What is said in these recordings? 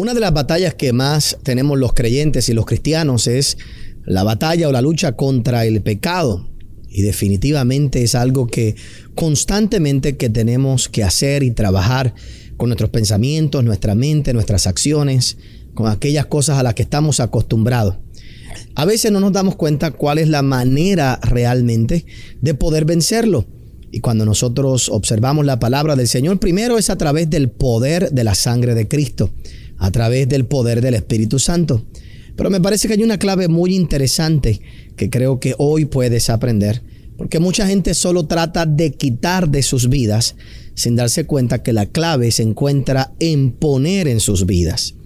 Una de las batallas que más tenemos los creyentes y los cristianos es la batalla o la lucha contra el pecado. Y definitivamente es algo que constantemente que tenemos que hacer y trabajar con nuestros pensamientos, nuestra mente, nuestras acciones, con aquellas cosas a las que estamos acostumbrados. A veces no nos damos cuenta cuál es la manera realmente de poder vencerlo. Y cuando nosotros observamos la palabra del Señor, primero es a través del poder de la sangre de Cristo, a través del poder del Espíritu Santo. Pero me parece que hay una clave muy interesante que creo que hoy puedes aprender, porque mucha gente solo trata de quitar de sus vidas sin darse cuenta que la clave se encuentra en poner en sus vidas.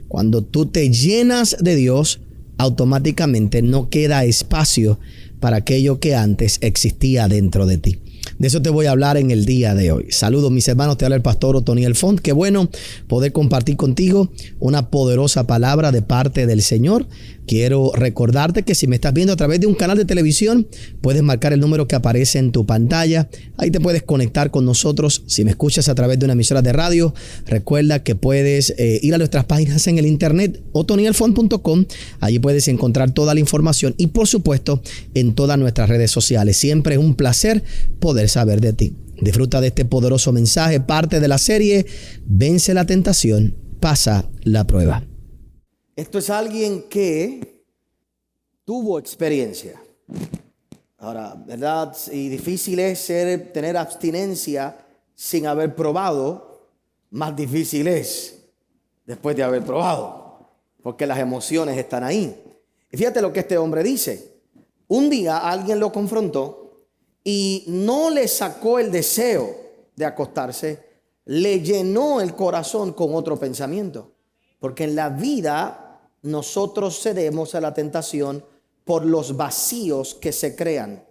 Cuando tú te llenas de Dios, automáticamente no queda espacio para aquello que antes existía dentro de ti. De eso te voy a hablar en el día de hoy. Saludos mis hermanos, te habla el pastor Otoniel Font. Qué bueno poder compartir contigo una poderosa palabra de parte del Señor. Quiero recordarte que si me estás viendo a través de un canal de televisión, puedes marcar el número que aparece en tu pantalla. Ahí te puedes conectar con nosotros. Si me escuchas a través de una emisora de radio, recuerda que puedes ir a nuestras páginas en el internet, otonielfont.com. Allí puedes encontrar toda la información y por supuesto en todas nuestras redes sociales. Siempre es un placer poder saber de ti. Disfruta de este poderoso mensaje, parte de la serie Vence la tentación, pasa la prueba. Esto es alguien que tuvo experiencia. Ahora, ¿verdad? Y difícil es tener abstinencia sin haber probado. Más difícil es después de haber probado, porque las emociones están ahí. Y fíjate lo que este hombre dice. Un día alguien lo confrontó y no le sacó el deseo de acostarse, le llenó el corazón con otro pensamiento. Porque en la vida nosotros cedemos a la tentación por los vacíos que se crean.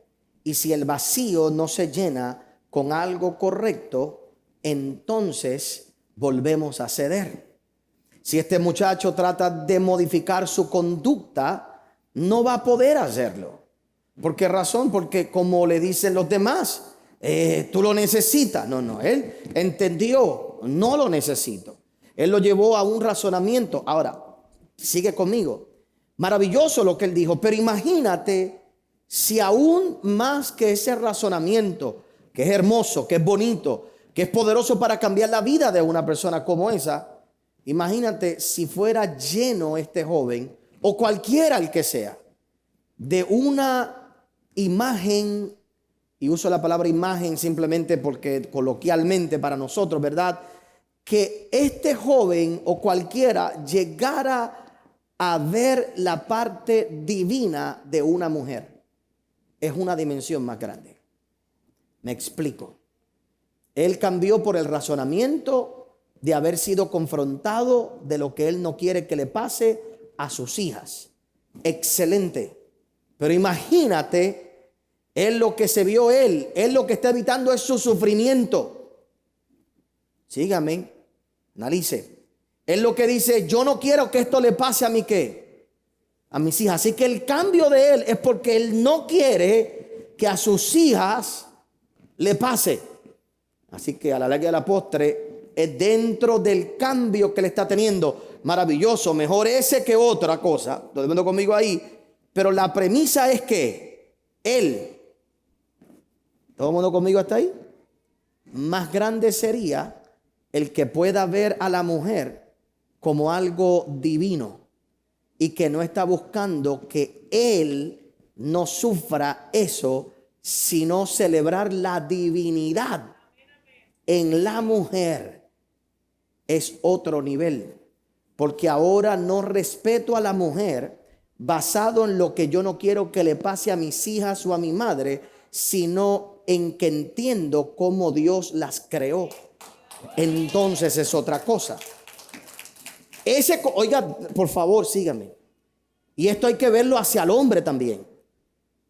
Y si el vacío no se llena con algo correcto, entonces volvemos a ceder. Si este muchacho trata de modificar su conducta, no va a poder hacerlo. ¿Por qué razón? Porque como le dicen los demás, tú lo necesitas. No, él entendió, no lo necesito. Él lo llevó a un razonamiento. Ahora, sigue conmigo. Maravilloso lo que él dijo, pero imagínate si aún más que ese razonamiento, que es hermoso, que es bonito, que es poderoso para cambiar la vida de una persona como esa, imagínate si fuera lleno este joven, o cualquiera el que sea, de una imagen, y uso la palabra imagen simplemente porque coloquialmente para nosotros, ¿verdad? Que este joven o cualquiera llegara a ver la parte divina de una mujer. Es una dimensión más grande. Me explico. Él cambió por el razonamiento de haber sido confrontado de lo que él no quiere que le pase a sus hijas. Excelente. Pero imagínate, él lo que se vio él lo que está evitando es su sufrimiento. Sígame, analice. Él lo que dice, yo no quiero que esto le pase a mí, ¿qué? A mis hijas. Así que el cambio de él es porque él no quiere que a sus hijas le pase. Así que a la larga de la postre es dentro del cambio que le está teniendo. Maravilloso, mejor ese que otra cosa. ¿Todo el mundo conmigo ahí? Pero la premisa es que él, ¿todo el mundo conmigo hasta ahí? Más grande sería el que pueda ver a la mujer como algo divino y que no está buscando que él no sufra eso, sino celebrar la divinidad en la mujer. Es otro nivel, porque ahora no respeto a la mujer basado en lo que yo no quiero que le pase a mis hijas o a mi madre, sino en que entiendo cómo Dios las creó. Entonces es otra cosa. Oiga, por favor, síganme. Y esto hay que verlo hacia el hombre también.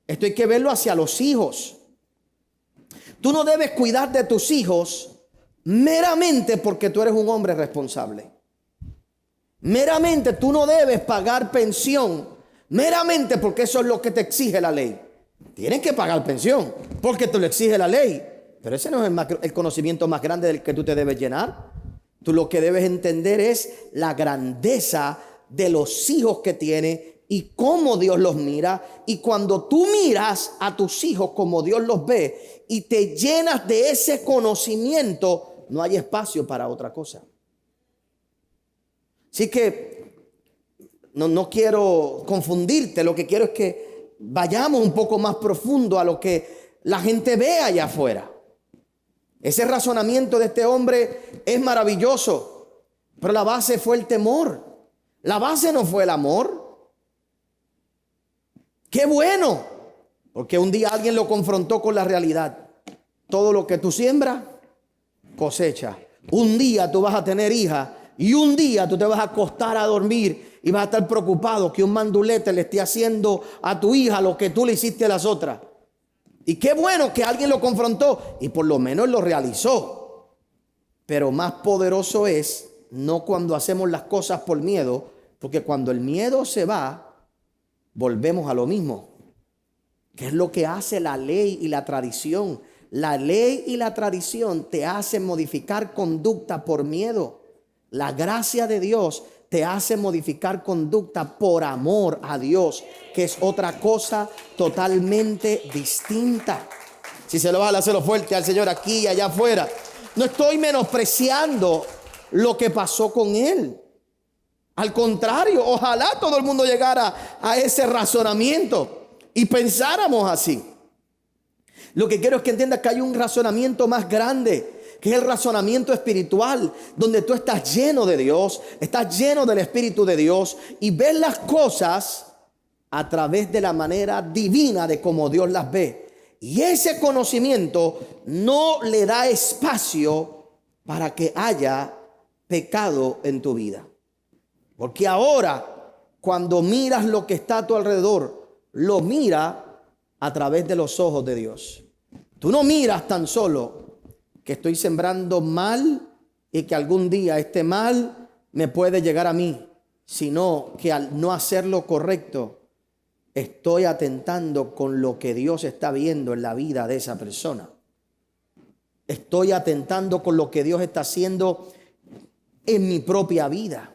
Esto hay que verlo hacia los hijos. Tú no debes cuidar de tus hijos meramente porque tú eres un hombre responsable. Meramente tú no debes pagar pensión meramente porque eso es lo que te exige la ley. Tienes que pagar pensión porque te lo exige la ley. Pero ese no es el conocimiento más grande del que tú te debes llenar. Tú lo que debes entender es la grandeza de los hijos que tiene y cómo Dios los mira. Y cuando tú miras a tus hijos como Dios los ve y te llenas de ese conocimiento, no hay espacio para otra cosa. Así que no quiero confundirte, lo que quiero es que vayamos un poco más profundo a lo que la gente ve allá afuera. Ese razonamiento de este hombre es maravilloso, pero la base fue el temor. La base no fue el amor. ¡Qué bueno! Porque un día alguien lo confrontó con la realidad. Todo lo que tú siembras, cosecha. Un día tú vas a tener hija y un día tú te vas a acostar a dormir y vas a estar preocupado que un mandulete le esté haciendo a tu hija lo que tú le hiciste a las otras. Y qué bueno que alguien lo confrontó y por lo menos lo realizó. Pero más poderoso es no cuando hacemos las cosas por miedo, porque cuando el miedo se va, volvemos a lo mismo. ¿Qué es lo que hace la ley y la tradición? La ley y la tradición te hacen modificar conducta por miedo. La gracia de Dios te hace modificar conducta por amor a Dios, que es otra cosa totalmente distinta. Si se lo va a hacerlo fuerte al Señor aquí y allá afuera. No estoy menospreciando lo que pasó con él. Al contrario, ojalá todo el mundo llegara a ese razonamiento y pensáramos así. Lo que quiero es que entiendas que hay un razonamiento más grande, que es el razonamiento espiritual, donde tú estás lleno de Dios, estás lleno del Espíritu de Dios y ves las cosas a través de la manera divina de cómo Dios las ve. Y ese conocimiento no le da espacio para que haya pecado en tu vida. Porque ahora, cuando miras lo que está a tu alrededor, lo mira a través de los ojos de Dios. Tú no miras tan solo que estoy sembrando mal y que algún día este mal me puede llegar a mí, sino que al no hacer lo correcto, estoy atentando con lo que Dios está viendo en la vida de esa persona. Estoy atentando con lo que Dios está haciendo en mi propia vida.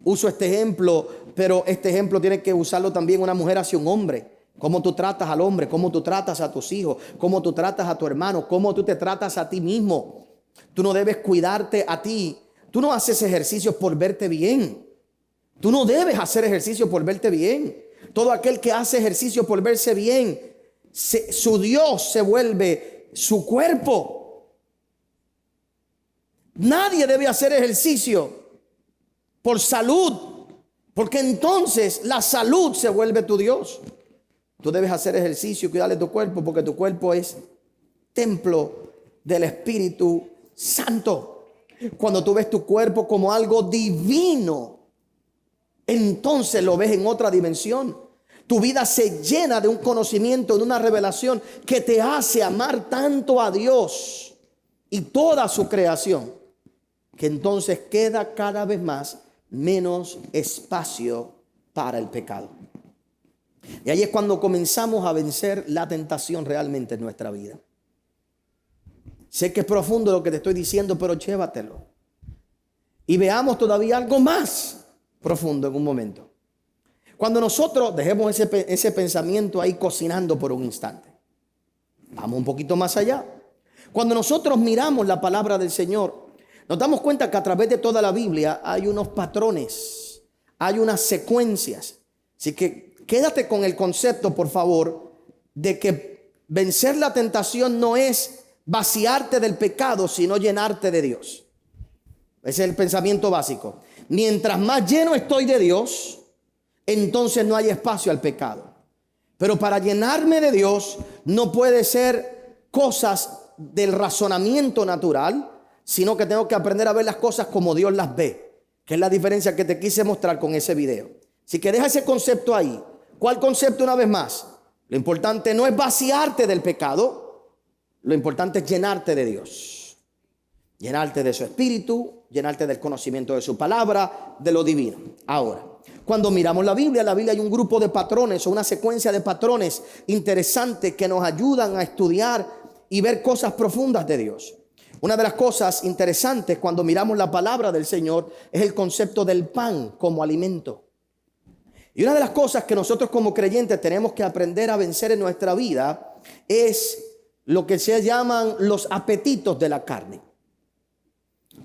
Uso este ejemplo, pero este ejemplo tiene que usarlo también una mujer hacia un hombre. Cómo tú tratas al hombre, cómo tú tratas a tus hijos, cómo tú tratas a tu hermano, cómo tú te tratas a ti mismo. Tú no debes cuidarte a ti. Tú no haces ejercicios por verte bien. Tú no debes hacer ejercicio por verte bien. Todo aquel que hace ejercicio por verse bien, su Dios se vuelve su cuerpo. Nadie debe hacer ejercicio por salud, porque entonces la salud se vuelve tu Dios. Tú debes hacer ejercicio y cuidar de tu cuerpo, porque tu cuerpo es templo del Espíritu Santo. Cuando tú ves tu cuerpo como algo divino, entonces lo ves en otra dimensión. Tu vida se llena de un conocimiento, de una revelación que te hace amar tanto a Dios y toda su creación, que entonces queda cada vez más menos espacio para el pecado. Y ahí es cuando comenzamos a vencer la tentación realmente en nuestra vida. Sé que es profundo lo que te estoy diciendo, pero llévatelo. Y veamos todavía algo más profundo en un momento. Cuando nosotros dejemos ese pensamiento ahí cocinando por un instante, vamos un poquito más allá. Cuando nosotros miramos la palabra del Señor, nos damos cuenta que a través de toda la Biblia hay unos patrones, hay unas secuencias. Así que quédate con el concepto, por favor, de que vencer la tentación no es vaciarte del pecado, sino llenarte de Dios. Ese es el pensamiento básico. Mientras más lleno estoy de Dios, entonces no hay espacio al pecado. Pero para llenarme de Dios no puede ser cosas del razonamiento natural, sino que tengo que aprender a ver las cosas como Dios las ve, que es la diferencia que te quise mostrar con ese video. Así que deja ese concepto ahí. ¿Cuál concepto una vez más? Lo importante no es vaciarte del pecado, lo importante es llenarte de Dios. Llenarte de su espíritu, llenarte del conocimiento de su palabra, de lo divino. Ahora, cuando miramos la Biblia hay un grupo de patrones o una secuencia de patrones interesantes que nos ayudan a estudiar y ver cosas profundas de Dios. Una de las cosas interesantes cuando miramos la palabra del Señor es el concepto del pan como alimento. Y una de las cosas que nosotros como creyentes tenemos que aprender a vencer en nuestra vida es lo que se llaman los apetitos de la carne.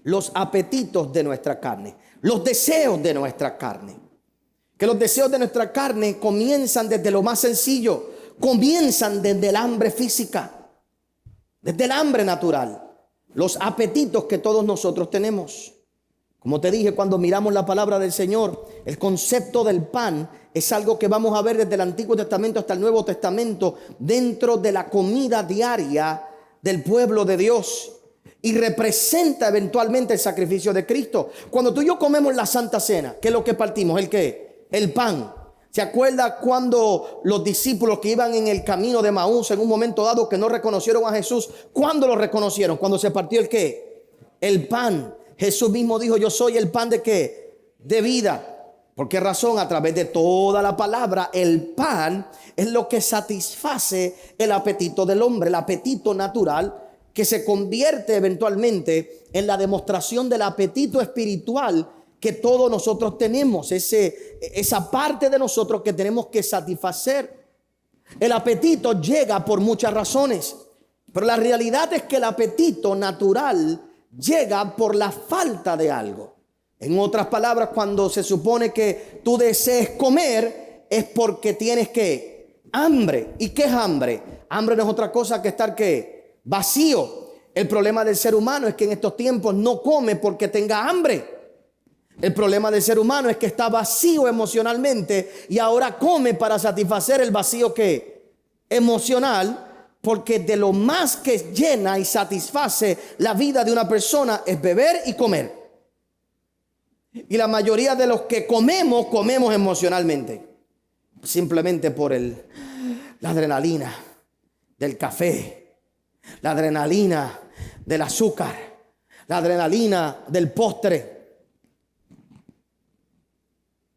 Los apetitos de nuestra carne, los deseos de nuestra carne. Que los deseos de nuestra carne comienzan desde lo más sencillo, comienzan desde el hambre física, desde el hambre natural, los apetitos que todos nosotros tenemos. Como te dije, cuando miramos la palabra del Señor, el concepto del pan es algo que vamos a ver desde el Antiguo Testamento hasta el Nuevo Testamento dentro de la comida diaria del pueblo de Dios. Y representa eventualmente el sacrificio de Cristo. Cuando tú y yo comemos la Santa Cena, ¿qué es lo que partimos? ¿El qué? El pan. ¿Se acuerda cuando los discípulos que iban en el camino de Maús en un momento dado que no reconocieron a Jesús? ¿Cuándo lo reconocieron? Cuando se partió el qué? El pan. Jesús mismo dijo: yo soy el pan de qué? De vida. ¿Por qué razón? A través de toda la palabra, el pan es lo que satisface el apetito del hombre, el apetito natural, que se convierte eventualmente en la demostración del apetito espiritual que todos nosotros tenemos, esa parte de nosotros que tenemos que satisfacer. El apetito llega por muchas razones, pero la realidad es que el apetito natural llega por la falta de algo. En otras palabras, cuando se supone que tú desees comer, es porque tienes que hambre. ¿Y qué es hambre? Hambre no es otra cosa que estar ¿qué? Vacío. El problema del ser humano es que en estos tiempos no come porque tenga hambre. El problema del ser humano es que está vacío emocionalmente y ahora come para satisfacer el vacío que emocional, porque de lo más que llena y satisface la vida de una persona es beber y comer. Y la mayoría de los que comemos emocionalmente, simplemente por la adrenalina del café, la adrenalina del azúcar, la adrenalina del postre.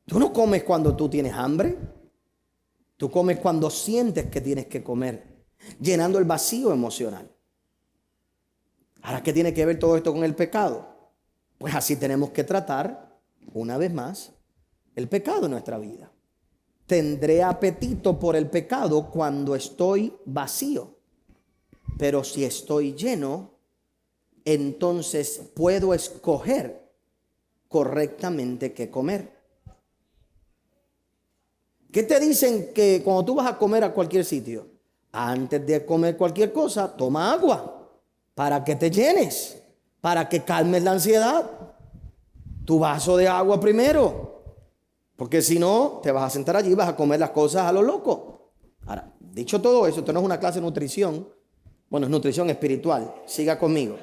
Tú no comes cuando tú tienes hambre. Tú comes cuando sientes que tienes que comer, llenando el vacío emocional. Ahora, ¿qué tiene que ver todo esto con el pecado? Pues así tenemos que tratar, una vez más, el pecado en nuestra vida. Tendré apetito por el pecado cuando estoy vacío. Pero si estoy lleno, entonces puedo escoger correctamente qué comer. ¿Qué te dicen que cuando tú vas a comer a cualquier sitio? Antes de comer cualquier cosa, toma agua para que te llenes, para que calmes la ansiedad. Tu vaso de agua primero, porque si no, te vas a sentar allí y vas a comer las cosas a lo loco. Ahora, dicho todo eso, esto no es una clase de nutrición. Bueno, es nutrición espiritual. Siga conmigo.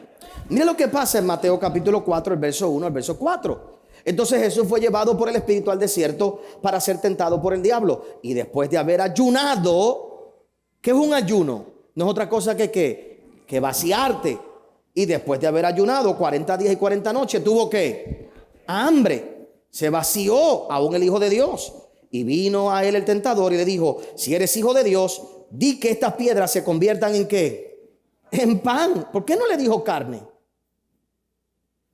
Mira lo que pasa en Mateo capítulo 4, el verso 1 al verso 4. Entonces Jesús fue llevado por el Espíritu al desierto para ser tentado por el diablo. Y después de haber ayunado, ¿qué es un ayuno? No es otra cosa que vaciarte. Y después de haber ayunado 40 días y 40 noches, tuvo ¿qué? Hambre. Se vació aún el Hijo de Dios. Y vino a él el tentador y le dijo: si eres hijo de Dios, di que estas piedras se conviertan en ¿qué? En pan. ¿Por qué no le dijo carne?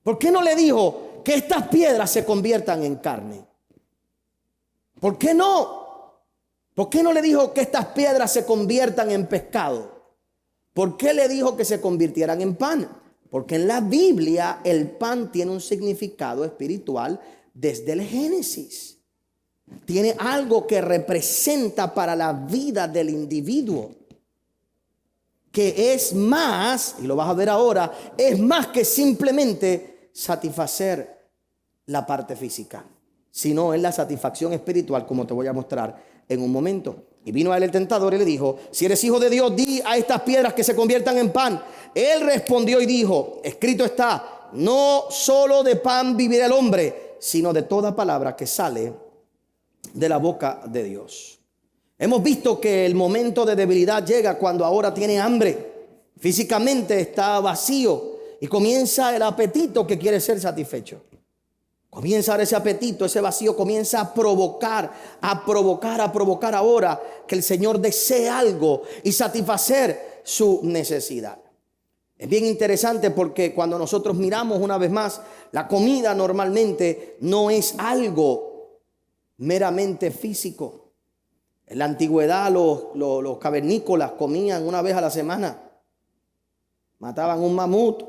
¿Por qué no le dijo que estas piedras se conviertan en carne? ¿Por qué no? ¿Por qué no le dijo que estas piedras se conviertan en pescado? ¿Por qué le dijo que se convirtieran en pan? Porque en la Biblia el pan tiene un significado espiritual desde el Génesis. Tiene algo que representa para la vida del individuo, que es más, y lo vas a ver ahora, es más que simplemente satisfacer la parte física, sino es la satisfacción espiritual, como te voy a mostrar en un momento. Y vino a él el tentador y le dijo: si eres hijo de Dios, di a estas piedras que se conviertan en pan. Él respondió y dijo: escrito está, no solo de pan vivirá el hombre, sino de toda palabra que sale de la boca de Dios. Hemos visto que el momento de debilidad llega cuando ahora tiene hambre. Físicamente está vacío y comienza el apetito que quiere ser satisfecho. Comienza ahora ese apetito, ese vacío comienza a provocar ahora que el Señor desee algo y satisfacer su necesidad. Es bien interesante porque cuando nosotros miramos una vez más, la comida normalmente no es algo meramente físico. En la antigüedad los cavernícolas comían una vez a la semana. Mataban un mamut,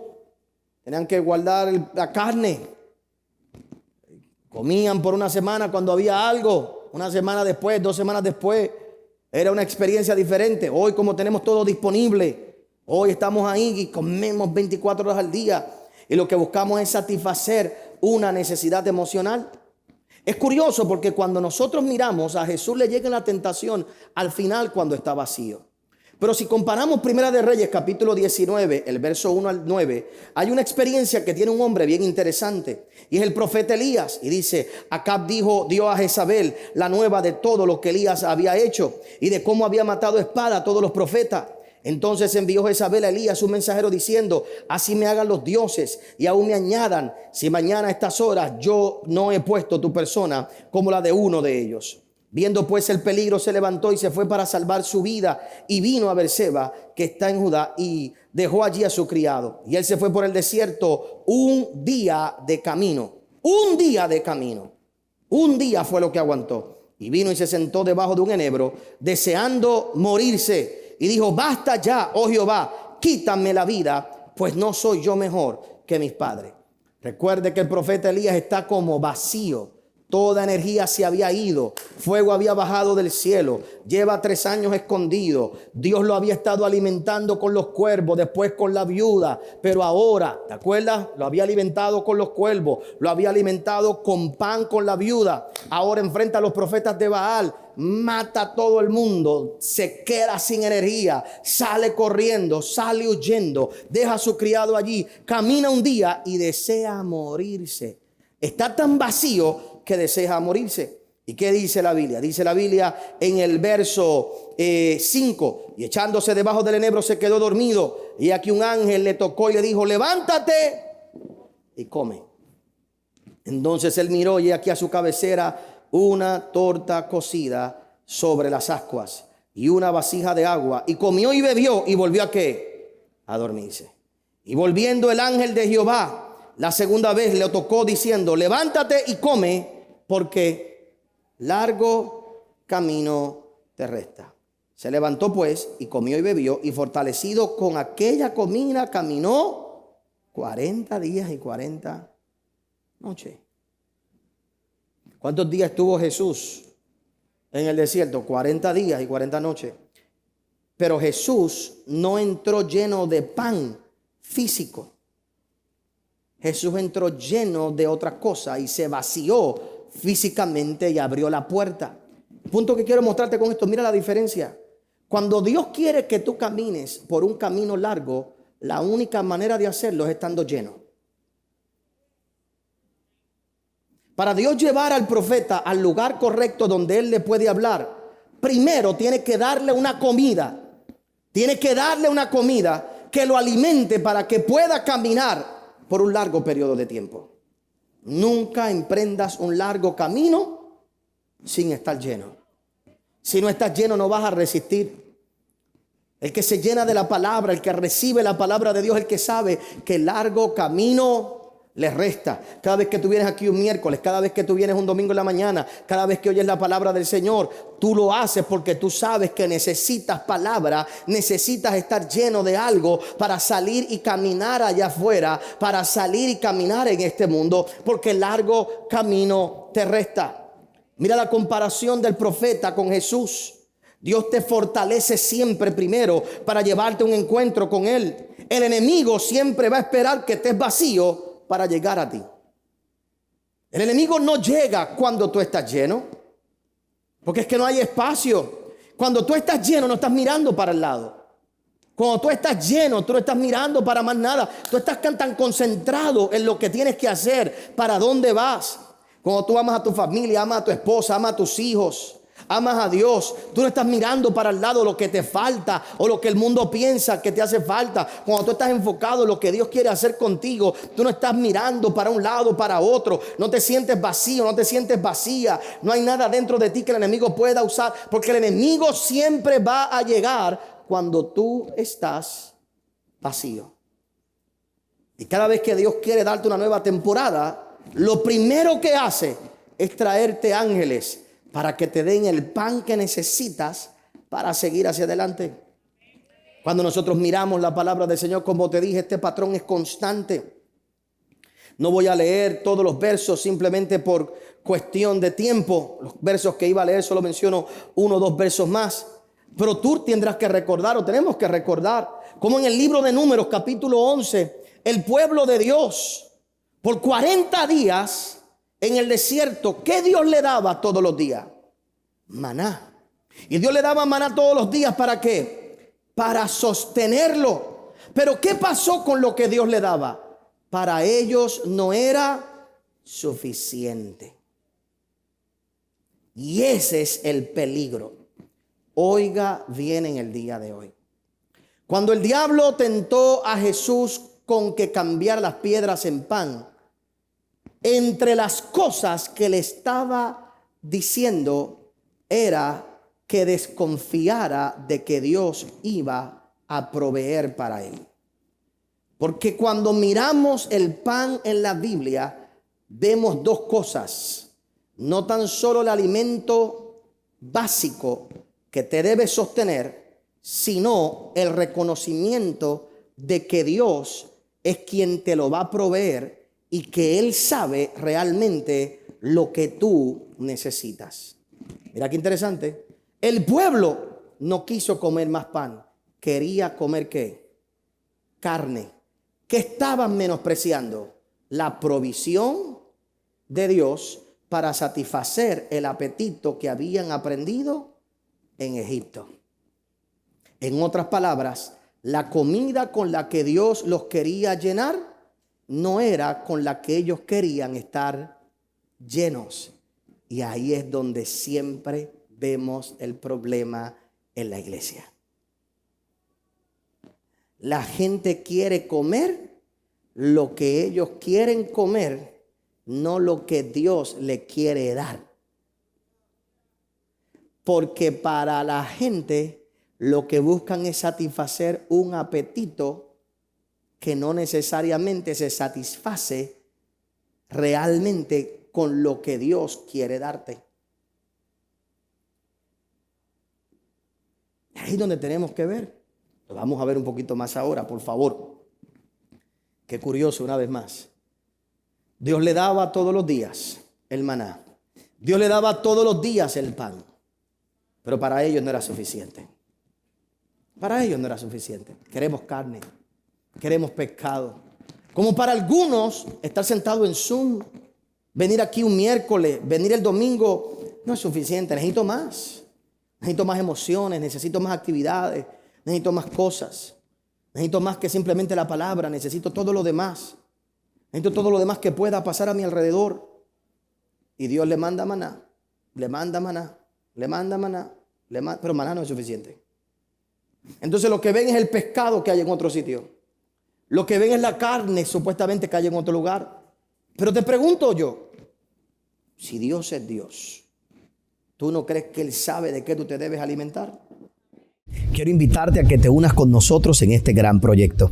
tenían que guardar la carne. Comían por una semana cuando había algo. Una semana después, 2 semanas después, era una experiencia diferente. Hoy, como tenemos todo disponible, hoy estamos ahí y comemos 24 horas al día. Y lo que buscamos es satisfacer una necesidad emocional. Es curioso porque cuando nosotros miramos a Jesús le llega la tentación al final cuando está vacío. Pero si comparamos Primera de Reyes capítulo 19, el verso 1 al 9, hay una experiencia que tiene un hombre bien interesante. Y es el profeta Elías. Y dice, Acab dio a Jezabel la nueva de todo lo que Elías había hecho y de cómo había matado a espada a todos los profetas. Entonces envió Jezabel a Elías un mensajero diciendo, así me hagan los dioses y aún me añadan, si mañana a estas horas yo no he puesto tu persona como la de uno de ellos. Viendo pues el peligro, se levantó y se fue para salvar su vida y vino a Beerseba, que está en Judá, y dejó allí a su criado. Y él se fue por el desierto un día de camino. Un día de camino. Un día fue lo que aguantó. Y vino y se sentó debajo de un enebro, deseando morirse. Y dijo, basta ya, oh Jehová, quítame la vida, pues no soy yo mejor que mis padres. Recuerde que el profeta Elías está como vacío. Toda energía se había ido, fuego había bajado del cielo, lleva 3 años escondido, Dios lo había estado alimentando con los cuervos, después con la viuda, pero ahora, ¿te acuerdas? Lo había alimentado con los cuervos, lo había alimentado con pan con la viuda, ahora enfrenta a los profetas de Baal, mata a todo el mundo, se queda sin energía, sale corriendo, sale huyendo, deja a su criado allí, camina un día y desea morirse. Está tan vacío que desea morirse. ¿Y qué dice la Biblia? Dice la Biblia en el verso 5, y echándose debajo del enebro se quedó dormido. Y aquí un ángel le tocó y le dijo, levántate y come. Entonces él miró y aquí a su cabecera una torta cocida sobre las ascuas y una vasija de agua. Y comió y bebió y volvió a ¿qué? A dormirse. Y volviendo el ángel de Jehová la segunda vez le tocó diciendo, levántate y come, porque largo camino te resta. Se levantó pues y comió y bebió, y fortalecido con aquella comida caminó 40 días y 40 noches. ¿Cuántos días estuvo Jesús en el desierto? 40 días y 40 noches. Pero Jesús no entró lleno de pan físico. Jesús entró lleno de otra cosa y se vació físicamente y abrió la puerta. El punto que quiero mostrarte con esto, mira la diferencia. Cuando Dios quiere que tú camines por un camino largo, la única manera de hacerlo es estando lleno. Para Dios llevar al profeta al lugar correcto donde él le puede hablar, primero tiene que darle una comida. Tiene que darle una comida que lo alimente para que pueda caminar por un largo periodo de tiempo. Nunca emprendas un largo camino sin estar lleno. Si no estás lleno no vas a resistir. El que se llena de la palabra, el que recibe la palabra de Dios, el que sabe que el largo camino le resta. Cada vez que tú vienes aquí un miércoles, cada vez que tú vienes un domingo en la mañana, cada vez que oyes la palabra del Señor, tú lo haces porque tú sabes que necesitas palabra, necesitas estar lleno de algo para salir y caminar allá afuera, para salir y caminar en este mundo, porque el largo camino te resta. Mira la comparación del profeta con Jesús. Dios te fortalece siempre primero para llevarte a un encuentro con Él. El enemigo siempre va a esperar que estés vacío para llegar a ti. El enemigo no llega cuando tú estás lleno, porque es que no hay espacio. Cuando tú estás lleno no estás mirando para el lado. Cuando tú estás lleno, tú no estás mirando para más nada. Tú estás tan concentrado en lo que tienes que hacer, para dónde vas. Cuando tú amas a tu familia, amas a tu esposa, amas a tus hijos, amas a Dios, tú no estás mirando para el lado lo que te falta o lo que el mundo piensa que te hace falta. Cuando tú estás enfocado en lo que Dios quiere hacer contigo, tú no estás mirando para un lado o para otro. No te sientes vacío, no te sientes vacía. No hay nada dentro de ti que el enemigo pueda usar, porque el enemigo siempre va a llegar cuando tú estás vacío. Y cada vez que Dios quiere darte una nueva temporada, lo primero que hace es traerte ángeles para que te den el pan que necesitas para seguir hacia adelante. Cuando nosotros miramos la palabra del Señor, como te dije, este patrón es constante. No voy a leer todos los versos simplemente por cuestión de tiempo. Los versos que iba a leer solo menciono 1 o 2 versos más. Pero tú tendrás que recordar, o tenemos que recordar, como en el libro de Números capítulo 11, el pueblo de Dios por 40 días en el desierto, ¿qué Dios le daba todos los días? Maná. Y Dios le daba maná todos los días, ¿para qué? Para sostenerlo. Pero ¿qué pasó con lo que Dios le daba? Para ellos no era suficiente. Y ese es el peligro. Oiga bien en el día de hoy. Cuando el diablo tentó a Jesús con que cambiara las piedras en pan, entre las cosas que le estaba diciendo era que desconfiara de que Dios iba a proveer para él. Porque cuando miramos el pan en la Biblia, vemos 2 cosas. No tan solo el alimento básico que te debe sostener, sino el reconocimiento de que Dios es quien te lo va a proveer y que Él sabe realmente lo que tú necesitas. Mira qué interesante. El pueblo no quiso comer más pan. Quería comer ¿qué? Carne. ¿Qué estaban menospreciando? La provisión de Dios para satisfacer el apetito que habían aprendido en Egipto. En otras palabras, la comida con la que Dios los quería llenar no era con la que ellos querían estar llenos. Y ahí es donde siempre vemos el problema en la iglesia. La gente quiere comer lo que ellos quieren comer, no lo que Dios le quiere dar. Porque para la gente lo que buscan es satisfacer un apetito que no necesariamente se satisface realmente con lo que Dios quiere darte. Ahí es donde tenemos que ver. Lo vamos a ver un poquito más ahora, por favor. Qué curioso, una vez más. Dios le daba todos los días el maná. Dios le daba todos los días el pan. Pero para ellos no era suficiente. Para ellos no era suficiente. Queremos carne. Queremos pescado. Como para algunos, estar sentado en Zoom, venir aquí un miércoles, venir el domingo, no es suficiente. Necesito más. Necesito más emociones, necesito más actividades, necesito más cosas. Necesito más que simplemente la palabra, necesito todo lo demás. Necesito todo lo demás que pueda pasar a mi alrededor. Y Dios le manda maná, le manda maná, le manda maná, pero maná no es suficiente. Entonces lo que ven es el pescado que hay en otro sitio. Lo que ven es la carne supuestamente que hay en otro lugar. Pero te pregunto yo, si Dios es Dios, ¿tú no crees que Él sabe de qué tú te debes alimentar? Quiero invitarte a que te unas con nosotros en este gran proyecto.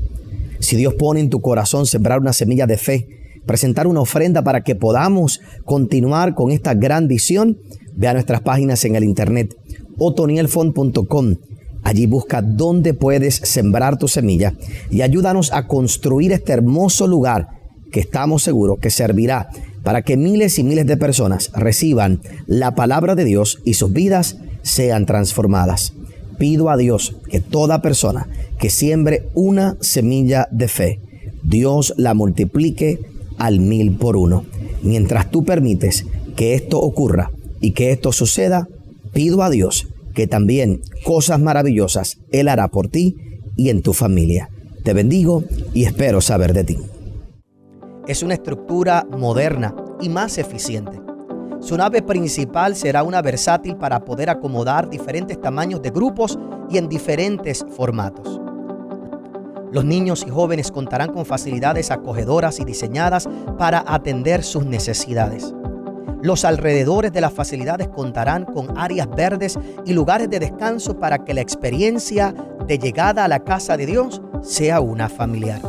Si Dios pone en tu corazón sembrar una semilla de fe, presentar una ofrenda para que podamos continuar con esta gran visión, ve a nuestras páginas en el internet, otonielfond.com. Allí busca dónde puedes sembrar tu semilla y ayúdanos a construir este hermoso lugar que estamos seguros que servirá para que miles y miles de personas reciban la palabra de Dios y sus vidas sean transformadas. Pido a Dios que toda persona que siembre una semilla de fe, Dios la multiplique al 1000 por 1. Mientras tú permites que esto ocurra y que esto suceda, pido a Dios que también cosas maravillosas Él hará por ti y en tu familia. Te bendigo y espero saber de ti. Es una estructura moderna y más eficiente. Su nave principal será una versátil para poder acomodar diferentes tamaños de grupos y en diferentes formatos. Los niños y jóvenes contarán con facilidades acogedoras y diseñadas para atender sus necesidades. Los alrededores de las facilidades contarán con áreas verdes y lugares de descanso para que la experiencia de llegada a la casa de Dios sea una familiar.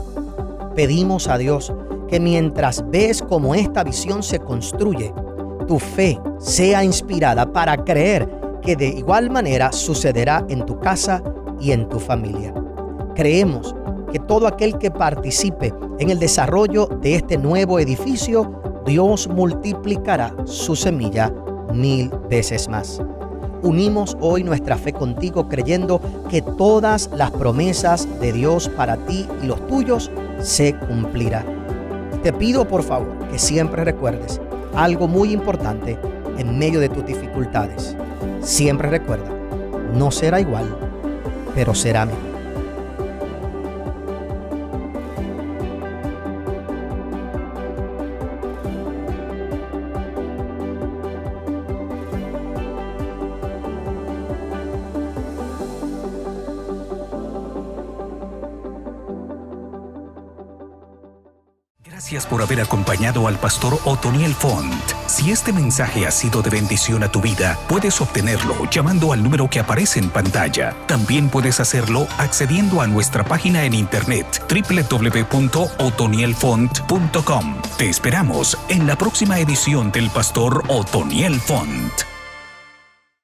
Pedimos a Dios que mientras ves cómo esta visión se construye, tu fe sea inspirada para creer que de igual manera sucederá en tu casa y en tu familia. Creemos que todo aquel que participe en el desarrollo de este nuevo edificio, Dios multiplicará su semilla 1000 veces más. Unimos hoy nuestra fe contigo creyendo que todas las promesas de Dios para ti y los tuyos se cumplirán. Te pido por favor que siempre recuerdes algo muy importante en medio de tus dificultades. Siempre recuerda, no será igual, pero será mejor. Gracias por haber acompañado al pastor Otoniel Font. Si este mensaje ha sido de bendición a tu vida, puedes obtenerlo llamando al número que aparece en pantalla. También puedes hacerlo accediendo a nuestra página en internet www.otonielfont.com. Te esperamos en la próxima edición del pastor Otoniel Font.